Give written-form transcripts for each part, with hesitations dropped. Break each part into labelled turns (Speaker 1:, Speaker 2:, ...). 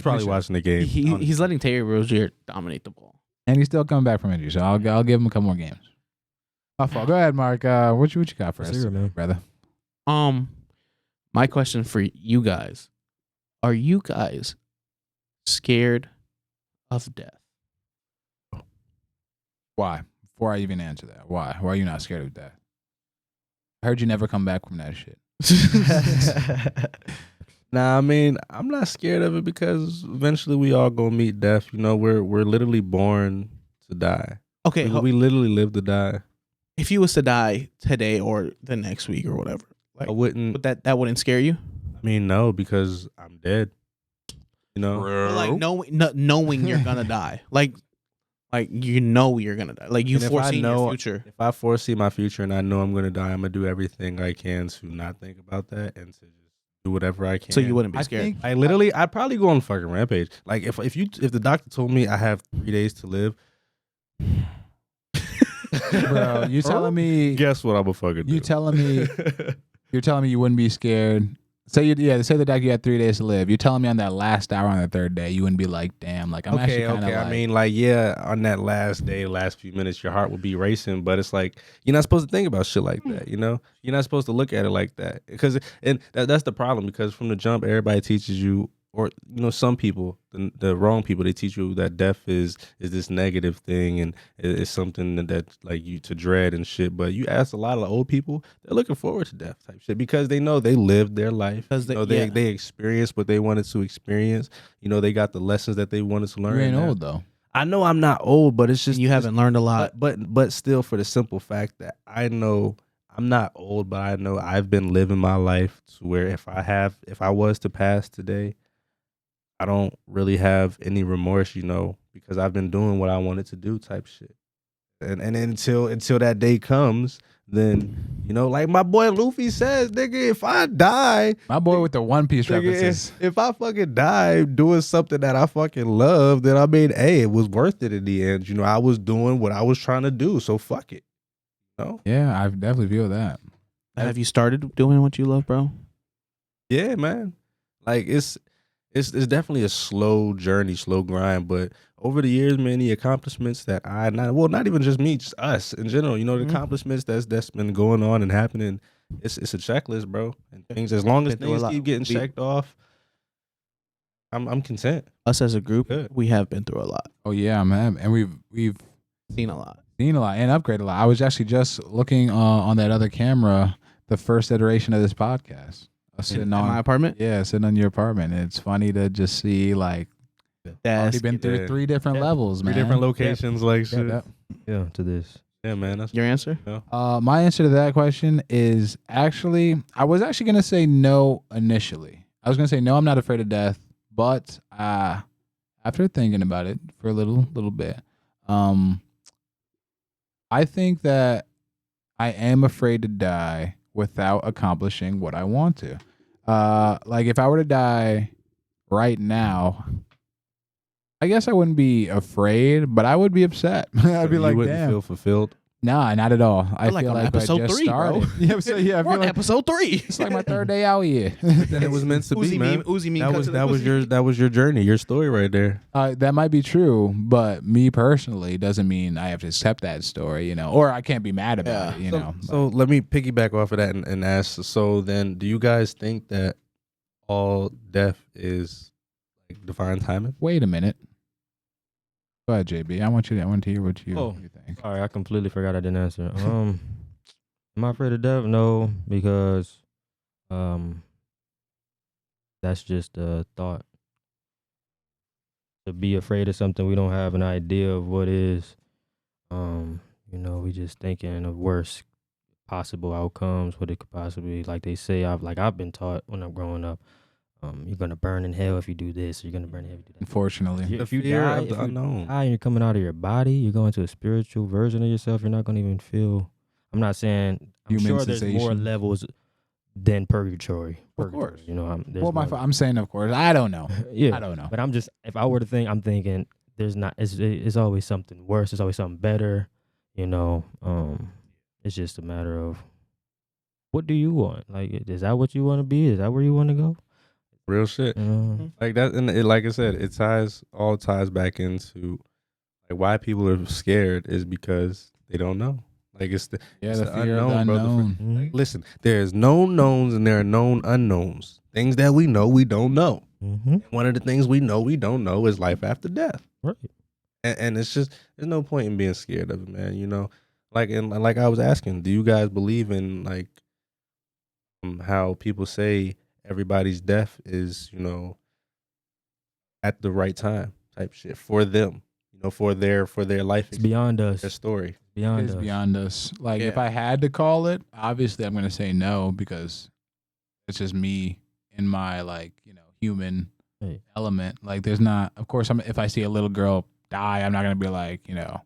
Speaker 1: He's probably watching the game.
Speaker 2: He's letting Terry Rozier dominate the ball.
Speaker 3: And he's still coming back from injury, so I'll give him a couple more games. My fault. Go ahead, Mark. What you got for us, brother?
Speaker 2: My question for you guys: are you guys scared of death?
Speaker 3: Why? Before I even answer that, why? Why are you not scared of death? I heard you never come back from that shit.
Speaker 1: Nah, I mean, I'm not scared of it because eventually we all gonna meet death. You know, we're literally born to die.
Speaker 2: Okay,
Speaker 1: we literally live to die.
Speaker 2: If you was to die today or the next week or whatever, like,
Speaker 1: I wouldn't.
Speaker 2: But that wouldn't scare you.
Speaker 1: I mean, no, because I'm dead. You know,
Speaker 2: like knowing you're gonna die, like you know you're gonna die, like you foresee your future.
Speaker 1: If I foresee my future and I know I'm gonna die, I'm gonna do everything I can to not think about that and to just do whatever I can.
Speaker 2: So you wouldn't be scared.
Speaker 1: I'd probably go on a fucking rampage. Like if the doctor told me I have 3 days to live.
Speaker 3: Bro, you telling me?
Speaker 1: Guess what I'm a fucking do?
Speaker 3: You're telling me you wouldn't be scared. Say the doctor you had 3 days to live. You're telling me on that last hour on the third day, you wouldn't be like, damn, like I'm actually kind of like.
Speaker 1: I mean, like, yeah, on that last day, last few minutes, your heart would be racing, but it's like you're not supposed to think about shit like that. You know, you're not supposed to look at it like that that's the problem because from the jump, everybody teaches you. Or some people, the wrong people, they teach you that death is this negative thing and it's something that like you to dread and shit. But you ask a lot of old people, they're looking forward to death type shit because they know they lived their life. Because they experienced what they wanted to experience. They got the lessons that they wanted to learn.
Speaker 3: You ain't old though.
Speaker 1: I know I'm not old, but it's just
Speaker 2: you haven't learned a lot.
Speaker 1: But still, for the simple fact that I know I'm not old, but I know I've been living my life to where if I was to pass today, I don't really have any remorse, because I've been doing what I wanted to do type shit. And until that day comes, then, like my boy Luffy says, nigga, if I die.
Speaker 3: My boy with the One Piece references.
Speaker 1: If I fucking die doing something that I fucking love, then I mean, hey, it was worth it in the end. I was doing what I was trying to do, so fuck it.
Speaker 3: Yeah, I definitely feel that.
Speaker 2: Have you started doing what you love, bro?
Speaker 1: Yeah, man. Like, It's definitely a slow journey, slow grind, but over the years, man, the accomplishments that not even just me, just us in general, the accomplishments that's been going on and happening, it's a checklist, bro. And things, as long as things keep getting checked off, I'm content.
Speaker 2: Us as a group, we have been through a lot.
Speaker 3: Oh yeah, man, and we've
Speaker 2: seen a lot
Speaker 3: and upgraded a lot. I was actually just looking on that other camera, the first iteration of this podcast. Sitting on
Speaker 2: my apartment?
Speaker 3: Yeah, sitting on your apartment. It's funny to just see like already been through 3 different levels, man.
Speaker 1: 3 different locations, like shit.
Speaker 4: Yeah, to this.
Speaker 1: Yeah, man. That's
Speaker 2: your answer?
Speaker 1: Yeah.
Speaker 3: My answer to that question is actually, I was actually gonna say no initially. I was gonna say no, I'm not afraid of death, but after thinking about it for a little bit, I think that I am afraid to die without accomplishing what I want to. Like if I were to die right now, I guess I wouldn't be afraid, but I would be upset. I'd be like, damn.
Speaker 1: Feel fulfilled?
Speaker 3: Nah, not at all. I
Speaker 2: feel
Speaker 3: like
Speaker 2: episode
Speaker 3: I just
Speaker 2: 3,
Speaker 3: started.
Speaker 2: bro.
Speaker 3: Yeah, so, yeah, I feel
Speaker 2: like episode 3.
Speaker 3: It's like my 3rd day out here.
Speaker 1: Then it was meant to be, man. That was your journey, your story right there.
Speaker 3: That might be true, but me personally doesn't mean I have to accept that story, or I can't be mad about it, know.
Speaker 1: So let me piggyback off of that and ask. So then, do you guys think that all death is like divine timing?
Speaker 3: Wait a minute. Go ahead, JB. I want to hear what you think.
Speaker 4: All right, I completely forgot I didn't answer. Am I afraid of death? No, because that's just a thought. To be afraid of something we don't have an idea of what is. We just thinking of worst possible outcomes, what it could possibly, like they say, I've been taught when I'm growing up. You're gonna burn in hell if you do this. You're gonna burn in hell if you do that.
Speaker 3: Unfortunately,
Speaker 4: if you die, and you're coming out of your body, you're going to a spiritual version of yourself. You're not gonna even feel. I'm not saying. I'm sure there's more levels than purgatory.
Speaker 3: Of course,
Speaker 4: I'm
Speaker 3: saying, of course. I don't know.
Speaker 4: Yeah,
Speaker 3: I don't know.
Speaker 4: But I'm just, if I were to think, I'm thinking there's not. It's always something worse. There's always something better. It's just a matter of what do you want. Like, is that what you want to be? Is that where you want to go?
Speaker 1: Real shit. Like that, and like I said, it all ties back into like why people are scared is because they don't know. Like it's the
Speaker 3: fear
Speaker 1: unknown,
Speaker 3: of the unknown.
Speaker 1: Like, listen, there's known knowns and there are known unknowns. Things that we know we don't know. And one of the things we know we don't know is life after death.
Speaker 4: Right.
Speaker 1: And it's just there's no point in being scared of it, man. You know, like I was asking, do you guys believe in like how people say everybody's death is, you know, at the right time type shit for them, you know, for their life.
Speaker 4: It's beyond us.
Speaker 1: Their story.
Speaker 3: Beyond us. Like if I had to call it, obviously I'm gonna say no because it's just me in my like, you know, human element. Like there's not. Of course, if I see a little girl die, I'm not gonna be like, you know,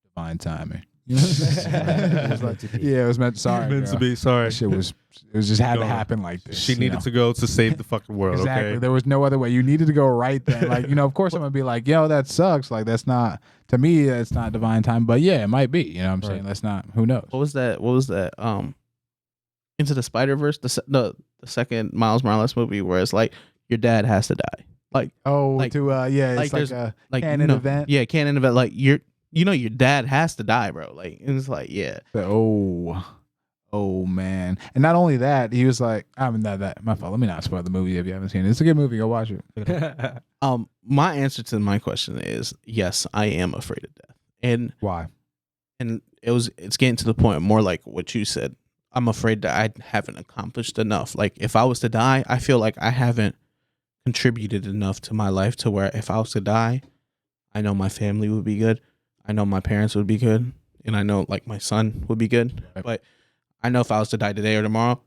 Speaker 3: divine timing. You know? It was meant to be. Yeah, it was meant. Sorry,
Speaker 1: meant to be. Sorry.
Speaker 3: It was just had to happen like this.
Speaker 1: She needed to go to save the fucking world.
Speaker 3: Exactly.
Speaker 1: Okay?
Speaker 3: There was no other way. You needed to go right then. Like, you know, of course I'm gonna be like, yo, that sucks. Like that's not, to me, that's not divine time. But yeah, it might be. You know what I'm saying? That's not, who knows?
Speaker 2: What was that? Into the Spider-Verse, the second Miles Morales movie, where it's like your dad has to die. Like
Speaker 3: it's like a canon event.
Speaker 2: Yeah, canon event. Like your dad has to die, bro. Like it's like
Speaker 3: Oh man. And not only that, he was like, I mean that my fault. Let me not spoil the movie if you haven't seen it. It's a good movie. Go watch it.
Speaker 2: My answer to my question is yes, I am afraid of death. And
Speaker 3: why?
Speaker 2: And it's getting to the point more like what you said. I'm afraid that I haven't accomplished enough. Like if I was to die, I feel like I haven't contributed enough to my life to where if I was to die, I know my family would be good. I know my parents would be good. And I know like my son would be good. Right. But I know if I was to die today or tomorrow,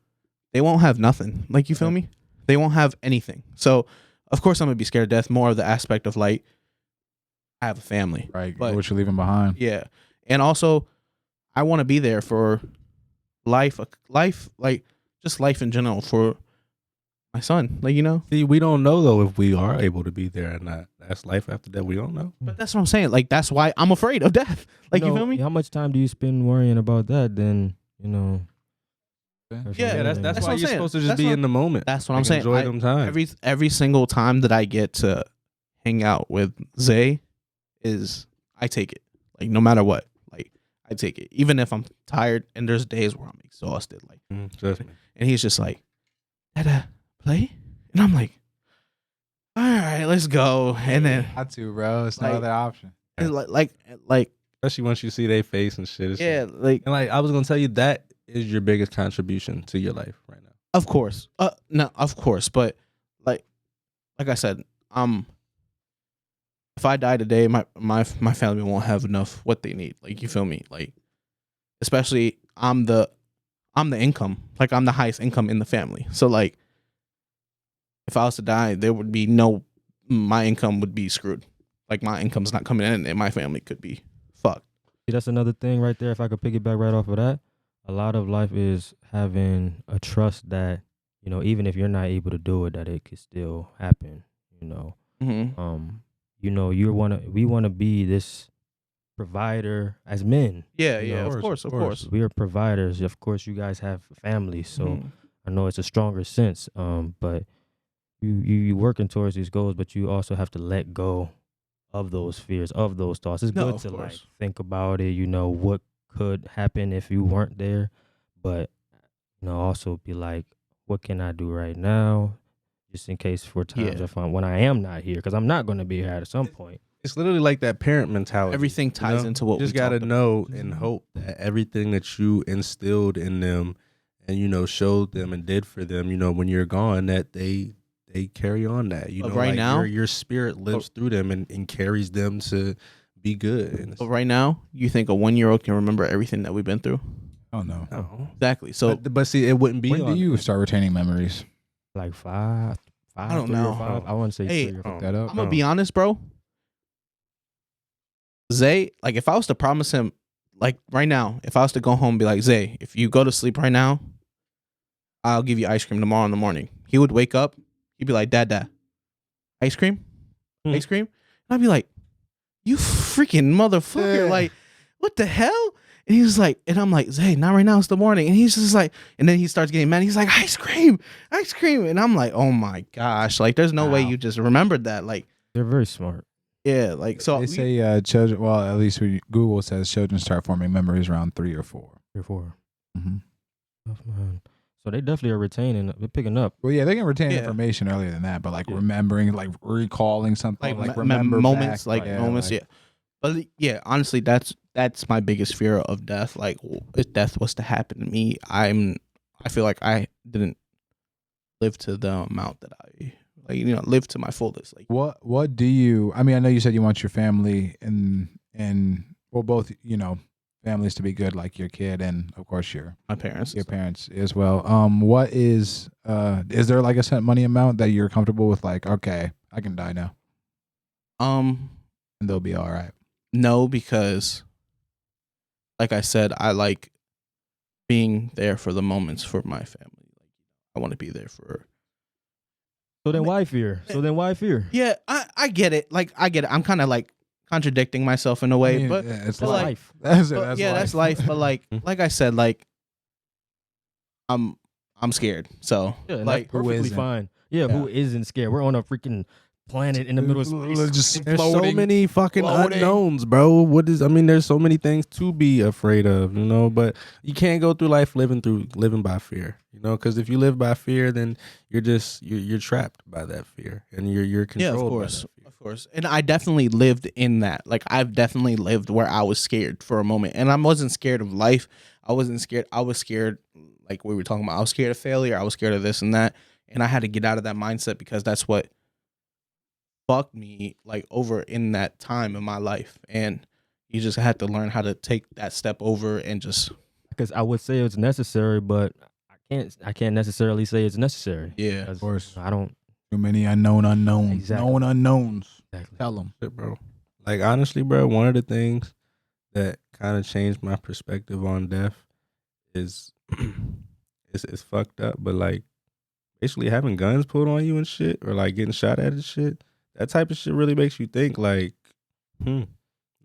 Speaker 2: they won't have nothing. Like, you feel me? They won't have anything. So of course I'm gonna be scared of death, more of the aspect of like I have a family.
Speaker 3: Right.
Speaker 2: But
Speaker 3: what you're leaving behind.
Speaker 2: Yeah. And also I want to be there for life, like just life in general for my son. Like, you know?
Speaker 1: See, we don't know though if we are able to be there or not. That's life after that. We don't know.
Speaker 2: But that's what I'm saying. Like, that's why I'm afraid of death. Like, you feel me?
Speaker 4: How much time do you spend worrying about that? Then, you know.
Speaker 2: Yeah,
Speaker 1: that's why you're supposed to just be in the moment.
Speaker 2: That's what I'm saying.
Speaker 1: Enjoy them time.
Speaker 2: Every single time that I get to hang out with Zay, I take it. Like, no matter what. Like, I take it. Even if I'm tired and there's days where I'm exhausted. Like,
Speaker 1: trust me.
Speaker 2: And he's just like, Dada, play? And I'm like, all right, let's go. And then
Speaker 3: Got to, bro. It's no other option.
Speaker 2: And like
Speaker 1: especially once you see their face and shit.
Speaker 2: Like,
Speaker 1: and like I was gonna tell you, that is your biggest contribution to your life right now.
Speaker 2: Of course. No, of course. But like I said, if I die today, my family won't have enough what they need. Like, you feel me? Like, especially I'm the income. Like, I'm the highest income in the family. So like, if I was to die, there would be my income would be screwed. Like, my income's not coming in and my family could be fucked.
Speaker 4: See, that's another thing right there. If I could piggyback right off of that, a lot of life is having a trust that, you know, even if you're not able to do it, that it could still happen, you know.
Speaker 2: Mm-hmm.
Speaker 4: You know, we want to be this provider as men.
Speaker 2: Yeah, of course.
Speaker 4: We are providers. Of course, you guys have families, so I know it's a stronger sense. But you working towards these goals, but you also have to let go of those fears, of those thoughts. It's good to like think about it. You know what could happen if you weren't there, but you know also be like, what can I do right now, just in case for times when I am not here, because I'm not going to be here at some point.
Speaker 1: It's literally like that parent mentality.
Speaker 2: Everything ties into what
Speaker 1: you just gotta know and hope that everything that you instilled in them and, you know, showed them and did for them, you know, when you're gone, that they carry on that. You know,
Speaker 2: right
Speaker 1: like
Speaker 2: now,
Speaker 1: your spirit lives through them and carries them to be good.
Speaker 2: But right now, you think a 1-year-old can remember everything that we've been through?
Speaker 3: Oh no.
Speaker 2: Exactly. So,
Speaker 1: but see, it wouldn't be.
Speaker 3: When do you start retaining memories?
Speaker 4: Like 5.
Speaker 2: I don't know.
Speaker 4: 5. I want to say 3 or 4.
Speaker 3: That up.
Speaker 2: I'm gonna be honest, bro. Zay, like, if I was to promise him, like, right now, if I was to go home and be like, Zay, if you go to sleep right now, I'll give you ice cream tomorrow in the morning. He would wake up. He'd be like, Dad, ice cream? Ice cream? And I'd be like, you freaking motherfucker. Like, what the hell? And he was like, and I'm like, Zay, not right now. It's the morning. And he's just like, and then he starts getting mad. He's like, ice cream. And I'm like, oh my gosh, like there's no way you just remembered that. Like
Speaker 4: They're very smart.
Speaker 2: yeah, like so
Speaker 3: They say children. Well, at least Google says children start forming memories around 3 or 4.
Speaker 4: 3 or 4.
Speaker 3: Mm-hmm.
Speaker 4: Oh, man. So they definitely are retaining. They're picking up.
Speaker 3: Well, yeah, they can retain information earlier than that, but like remembering, like recalling something, like remember
Speaker 2: moments,
Speaker 3: back,
Speaker 2: moments. Yeah, but yeah, honestly, that's my biggest fear of death. Like, if death was to happen to me, I feel like I didn't live to the amount that I live to my fullest. Like,
Speaker 3: what do you? I mean, I know you said you want your family and well, both families to be good, like your kid and of course your
Speaker 2: parents
Speaker 3: as well. What is there like a set money amount that you're comfortable with? Like, okay, I can die now, and they'll be all right.
Speaker 2: No, because like I said, I like being there for the moments for my family. Like, I want to be there for.
Speaker 4: So then why fear?
Speaker 2: Yeah, I get it. Like, I get it. I'm kind of like contradicting myself in a way, but
Speaker 3: it's
Speaker 4: life.
Speaker 3: That's
Speaker 2: life. But like I said, like I'm scared. So
Speaker 4: Yeah,
Speaker 2: like,
Speaker 4: that's perfectly fine. Yeah, who isn't scared? We're on a freaking planet in the middle of space.
Speaker 1: There's so many fucking unknowns, bro. There's so many things to be afraid of, but you can't go through life living by fear, because if you live by fear, then you're trapped by that fear and you're controlled by that fear.
Speaker 2: Of course. And I definitely lived in that. Like, I've definitely lived where I was scared for a moment. And I wasn't scared of life. I wasn't scared. I was scared, like we were talking about. I was scared of failure. I was scared of this and that. And I had to get out of that mindset because that's what fucked me like over in that time in my life. And you just had to learn how to take that step over and just.
Speaker 4: Because I would say it's necessary, but I can't necessarily say it's necessary.
Speaker 2: Yeah,
Speaker 3: of course.
Speaker 4: I don't.
Speaker 3: Too many unknowns.
Speaker 4: Exactly.
Speaker 3: Known unknowns.
Speaker 4: Exactly.
Speaker 3: Tell them.
Speaker 1: Shit, bro. Like, honestly, bro, one of the things that kind of changed my perspective on death is it's fucked up, but like basically having guns pulled on you and shit, or like getting shot at and shit, that type of shit really makes you think like,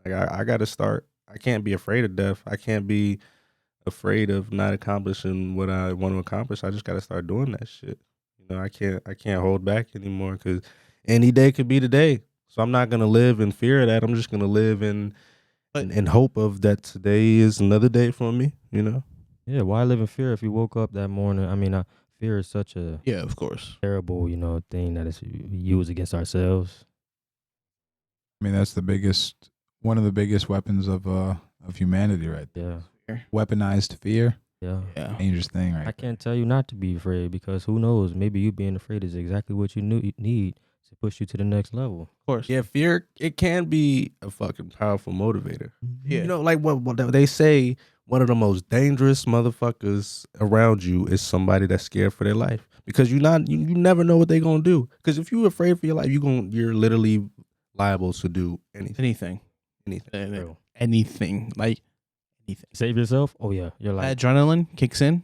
Speaker 1: I gotta start. I can't be afraid of death. I can't be afraid of not accomplishing what I want to accomplish. I just gotta start doing that shit. I can't hold back anymore because any day could be the day. So I'm not gonna live in fear of that. I'm just gonna live in hope of that today is another day for me.
Speaker 4: Yeah, why live in fear if you woke up that morning? I mean, fear is such a
Speaker 2: of course,
Speaker 4: terrible thing that is used against ourselves.
Speaker 3: I mean, that's one of the biggest weapons of humanity, right there.
Speaker 4: Yeah,
Speaker 3: weaponized fear.
Speaker 4: Yeah.
Speaker 3: Dangerous thing, right?
Speaker 4: I can't tell you not to be afraid because who knows? Maybe you being afraid is exactly what you need to push you to the next level.
Speaker 2: Of course.
Speaker 1: Yeah, fear, it can be a fucking powerful motivator.
Speaker 2: Yeah.
Speaker 1: Like what they say, one of the most dangerous motherfuckers around you is somebody that's scared for their life. Because you never know what they're gonna do. Because if you're afraid for your life, you're literally liable to do anything.
Speaker 2: Anything. Like anything.
Speaker 4: Save yourself? Oh yeah. You're like
Speaker 2: adrenaline kicks in.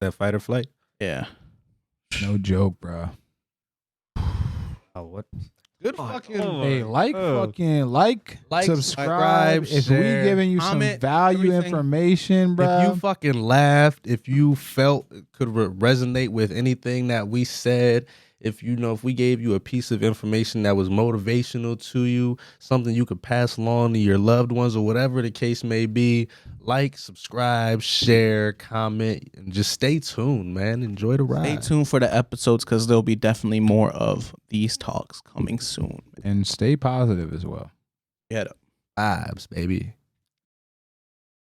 Speaker 1: That fight or flight.
Speaker 2: Yeah.
Speaker 3: No joke, bro.
Speaker 4: oh what?
Speaker 1: Good fucking
Speaker 3: Hey, subscribe. If
Speaker 1: share,
Speaker 3: we giving you
Speaker 2: comment,
Speaker 3: some value
Speaker 2: everything.
Speaker 3: information, bro.
Speaker 1: If you fucking laughed, if you felt it could resonate with anything that we said, if we gave you a piece of information that was motivational to you, something you could pass along to your loved ones or whatever the case may be, like, subscribe, share, comment, and just stay tuned, man. Enjoy the ride.
Speaker 2: Stay tuned for the episodes because there'll be definitely more of these talks coming soon.
Speaker 3: And stay positive as well.
Speaker 2: Get up.
Speaker 1: Vibes, baby.